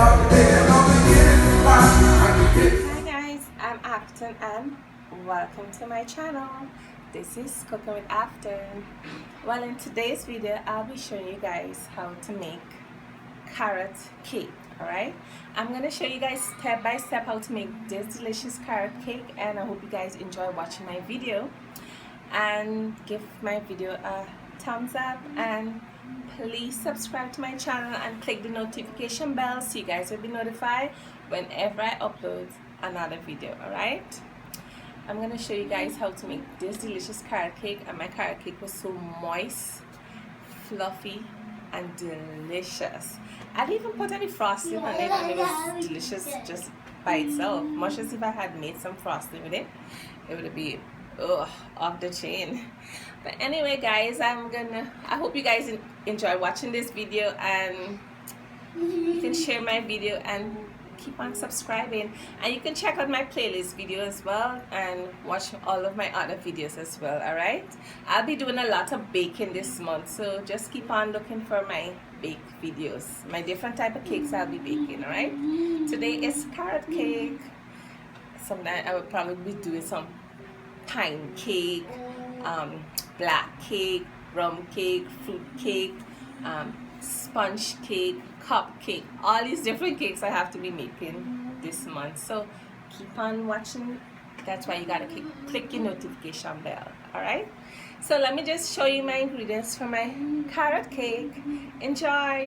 Hi guys, I'm Afton and welcome to my channel. This is Cooking with Afton. Well, in today's video I'll be showing you guys how to make carrot cake. Alright, I'm going to show you guys step by step how to make this delicious carrot cake, and I hope you guys enjoy watching my video, and give my video a thumbs up, and please subscribe to my channel and click the notification bell so you guys will be notified whenever I upload another video. Alright, I'm gonna show you guys how to make this delicious carrot cake, and my carrot cake was so moist, fluffy and delicious. I didn't even put any frosting on it, and it was delicious just by itself. Much as if I had made some frosting with it, it would be off the chain. But anyway guys, I hope you guys enjoy watching this video, and you can share my video and keep on subscribing, and you can check out my playlist video as well and watch all of my other videos as well. Alright, I'll be doing a lot of baking this month, so just keep on looking for my bake videos, my different type of cakes I'll be baking. Alright, today is carrot cake. Sometime I will probably be doing some pine cake, black cake, rum cake, fruit cake, sponge cake, cupcake, all these different cakes I have to be making this month. So keep on watching. That's why you gotta click your notification bell. Alright, so let me just show you my ingredients for my carrot cake. Enjoy.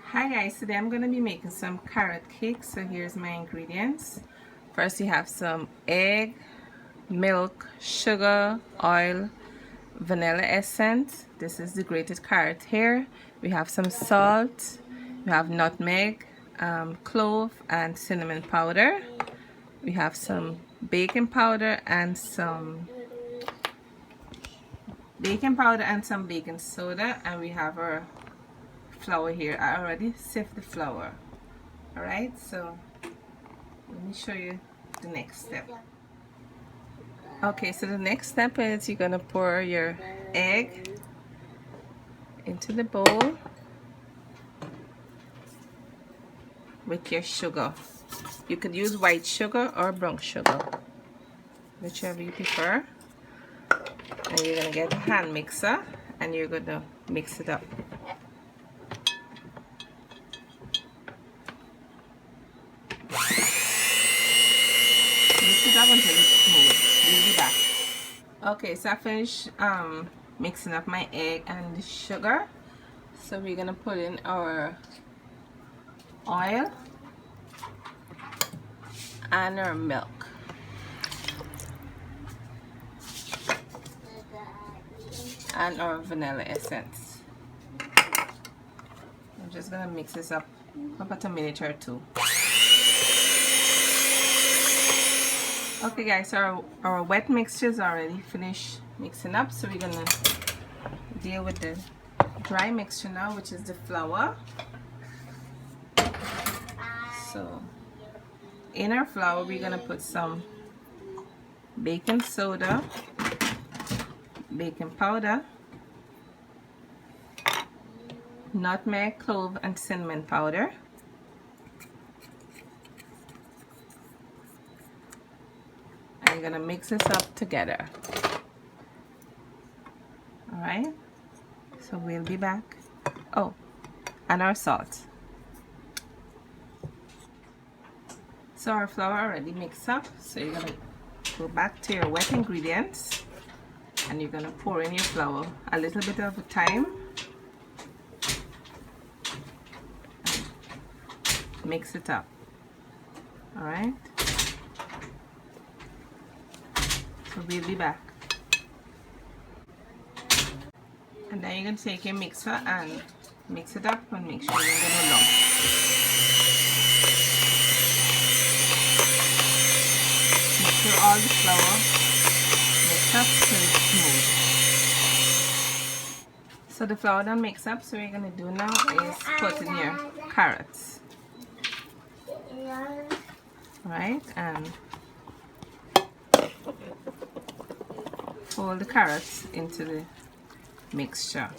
Hi guys, today I'm gonna be making some carrot cake. So here's my ingredients. First, you have some egg, milk, sugar, oil, vanilla essence. This is the grated carrot here. We have some salt, we have nutmeg, clove and cinnamon powder. We have some baking powder and some baking soda, and we have our flour here. I already sieved the flour. Alright, so let me show you the next step. Okay, so the next step is you're gonna pour your egg into the bowl with your sugar. You could use white sugar or brown sugar, whichever you prefer. And you're gonna get a hand mixer and you're gonna mix it up. Mix it up until it's smooth. We'll be back. Okay, so I finished mixing up my egg and the sugar. So we're gonna put in our oil and our milk. And our vanilla essence. I'm just gonna mix this up for about a minute or two. Okay guys, so our wet mixture is already finished mixing up, so we're gonna deal with the dry mixture now, which is the flour. So in our flour we're gonna put some baking soda, baking powder, nutmeg, clove and cinnamon powder, and you're gonna mix this up together. Alright, so we'll be back. Oh, and our salt. So our flour already mixed up, so you're gonna go back to your wet ingredients and you're gonna pour in your flour a little bit of a time. Mix it up. Alright, so we'll be back. And then you're going to take your mixer and mix it up and make sure you don't get no lump. Make sure all the flour mixed up till it's smooth. So the flour done mixed up, so what you're going to do now is put in your carrots. Right, and fold the carrots into the mixture.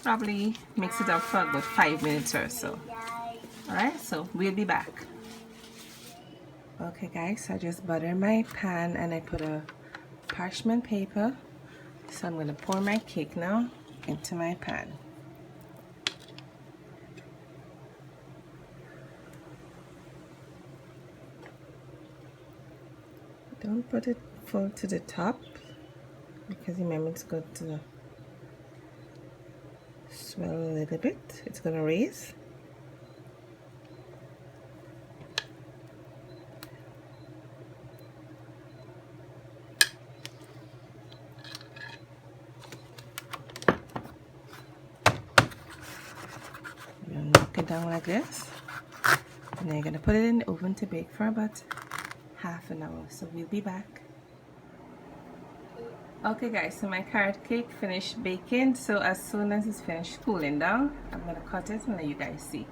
probably mix it up for a good 5 minutes or so. Alright, so we'll be back. Okay guys, I just buttered my pan and I put a parchment paper. So I'm going to pour my cake now into my pan. Don't put it full to the top because remember it's going to swell a little bit. It's going to raise. You'll knock it down like this. And then you're going to put it in the oven to bake for about half an hour. So we'll be back. Okay guys, so my carrot cake finished baking. So as soon as it's finished cooling down, I'm going to cut it and let you guys see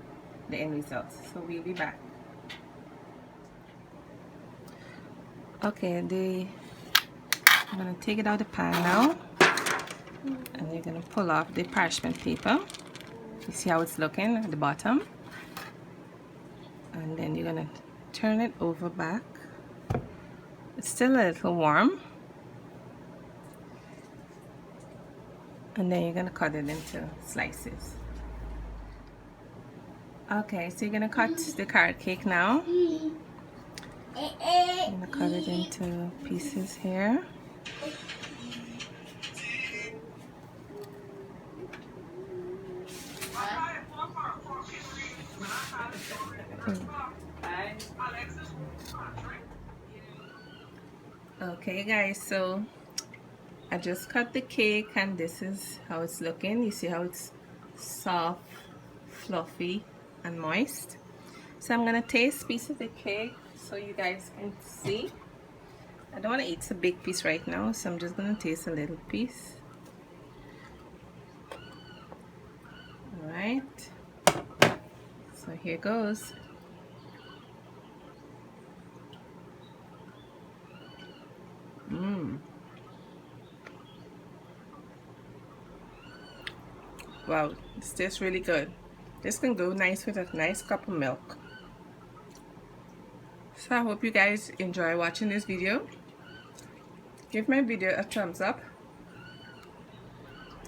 the end results. So we'll be back. Okay, I'm going to take it out of the pan now. And you're going to pull off the parchment paper. You see how it's looking at the bottom. And then you're going to turn it over back. It's still a little warm. And then you're going to cut it into slices. Okay, so you're going to cut the carrot cake now. You're going to cut it into pieces here. Okay guys, so I just cut the cake and this is how it's looking. You see how it's soft, fluffy and moist. So I'm gonna taste a piece of the cake so you guys can see. I don't want to eat a big piece right now, so I'm just gonna taste a little piece. Alright, so here goes. Wow, this tastes really good. This can go nice with a nice cup of milk. So I hope you guys enjoy watching this video. Give my video a thumbs up.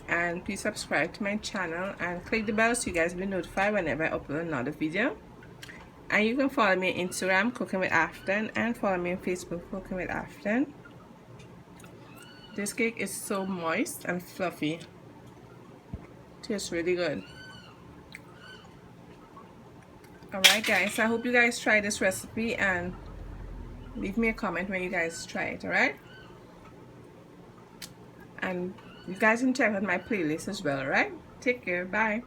And please subscribe to my channel and click the bell so you guys will be notified whenever I upload another video. And you can follow me on Instagram, Cooking with Afton, and follow me on Facebook, Cooking with Afton. This cake is so moist and fluffy. Tastes really good. Alright guys, I hope you guys try this recipe and leave me a comment when you guys try it, alright? And you guys can check out my playlist as well, alright? Take care, bye.